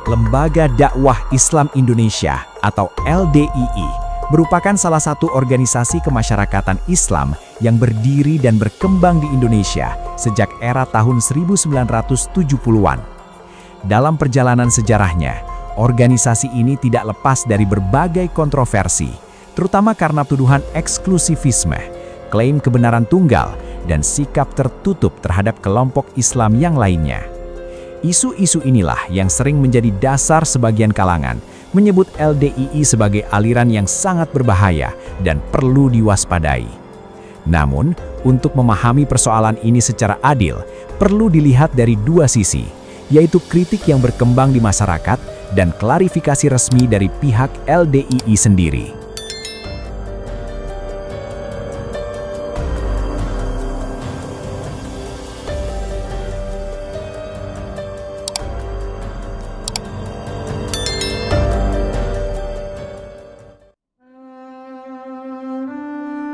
Lembaga Dakwah Islam Indonesia atau LDII merupakan salah satu organisasi kemasyarakatan Islam yang berdiri dan berkembang di Indonesia sejak era tahun 1970-an. Dalam perjalanan sejarahnya, organisasi ini tidak lepas dari berbagai kontroversi, terutama karena tuduhan eksklusivisme, klaim kebenaran tunggal, dan sikap tertutup terhadap kelompok Islam yang lainnya. Isu-isu inilah yang sering menjadi dasar sebagian kalangan menyebut LDII sebagai aliran yang sangat berbahaya dan perlu diwaspadai. Namun, untuk memahami persoalan ini secara adil, perlu dilihat dari dua sisi, yaitu kritik yang berkembang di masyarakat dan klarifikasi resmi dari pihak LDII sendiri.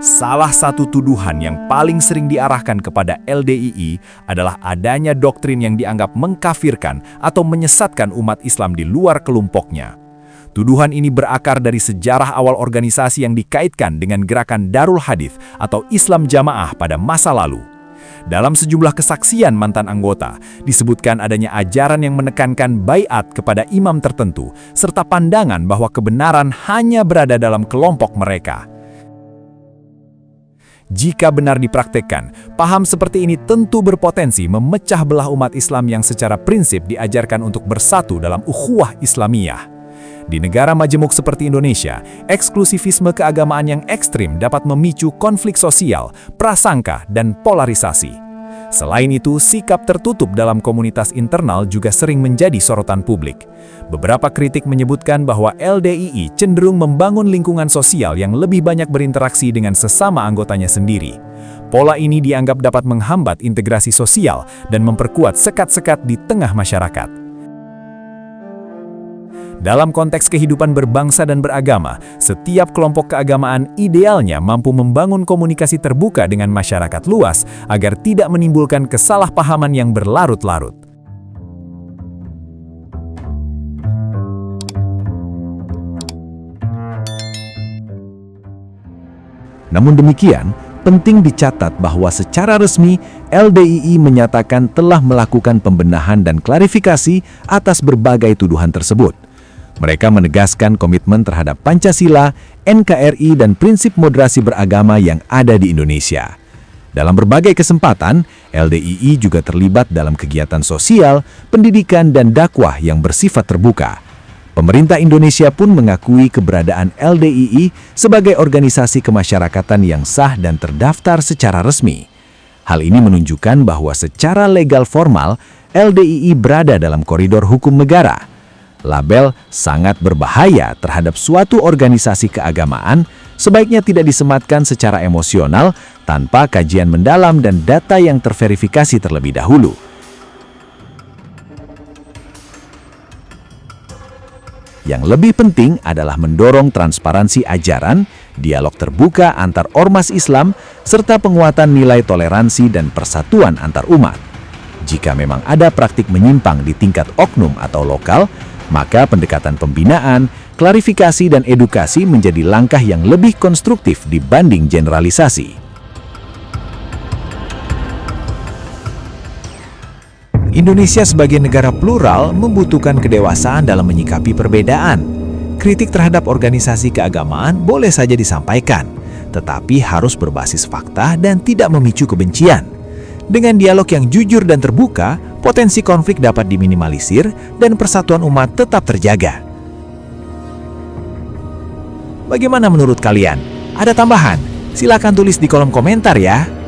Salah satu tuduhan yang paling sering diarahkan kepada LDII adalah adanya doktrin yang dianggap mengkafirkan atau menyesatkan umat Islam di luar kelompoknya. Tuduhan ini berakar dari sejarah awal organisasi yang dikaitkan dengan gerakan Darul Hadits atau Islam Jamaah pada masa lalu. Dalam sejumlah kesaksian mantan anggota, disebutkan adanya ajaran yang menekankan baiat kepada imam tertentu, serta pandangan bahwa kebenaran hanya berada dalam kelompok mereka. Jika benar dipraktekkan, paham seperti ini tentu berpotensi memecah belah umat Islam yang secara prinsip diajarkan untuk bersatu dalam ukhuwah Islamiyah. Di negara majemuk seperti Indonesia, eksklusivisme keagamaan yang ekstrim dapat memicu konflik sosial, prasangka, dan polarisasi. Selain itu, sikap tertutup dalam komunitas internal juga sering menjadi sorotan publik. Beberapa kritik menyebutkan bahwa LDII cenderung membangun lingkungan sosial yang lebih banyak berinteraksi dengan sesama anggotanya sendiri. Pola ini dianggap dapat menghambat integrasi sosial dan memperkuat sekat-sekat di tengah masyarakat. Dalam konteks kehidupan berbangsa dan beragama, setiap kelompok keagamaan idealnya mampu membangun komunikasi terbuka dengan masyarakat luas agar tidak menimbulkan kesalahpahaman yang berlarut-larut. Namun demikian, penting dicatat bahwa secara resmi LDII menyatakan telah melakukan pembenahan dan klarifikasi atas berbagai tuduhan tersebut. Mereka menegaskan komitmen terhadap Pancasila, NKRI, dan prinsip moderasi beragama yang ada di Indonesia. Dalam berbagai kesempatan, LDII juga terlibat dalam kegiatan sosial, pendidikan, dan dakwah yang bersifat terbuka. Pemerintah Indonesia pun mengakui keberadaan LDII sebagai organisasi kemasyarakatan yang sah dan terdaftar secara resmi. Hal ini menunjukkan bahwa secara legal formal, LDII berada dalam koridor hukum negara. Label sangat berbahaya terhadap suatu organisasi keagamaan sebaiknya tidak disematkan secara emosional tanpa kajian mendalam dan data yang terverifikasi terlebih dahulu. Yang lebih penting adalah mendorong transparansi ajaran, dialog terbuka antar ormas Islam, serta penguatan nilai toleransi dan persatuan antar umat. Jika memang ada praktik menyimpang di tingkat oknum atau lokal, maka pendekatan pembinaan, klarifikasi, dan edukasi menjadi langkah yang lebih konstruktif dibanding generalisasi. Indonesia sebagai negara plural membutuhkan kedewasaan dalam menyikapi perbedaan. Kritik terhadap organisasi keagamaan boleh saja disampaikan, tetapi harus berbasis fakta dan tidak memicu kebencian. Dengan dialog yang jujur dan terbuka, potensi konflik dapat diminimalisir dan persatuan umat tetap terjaga. Bagaimana menurut kalian? Ada tambahan? Silakan tulis di kolom komentar ya.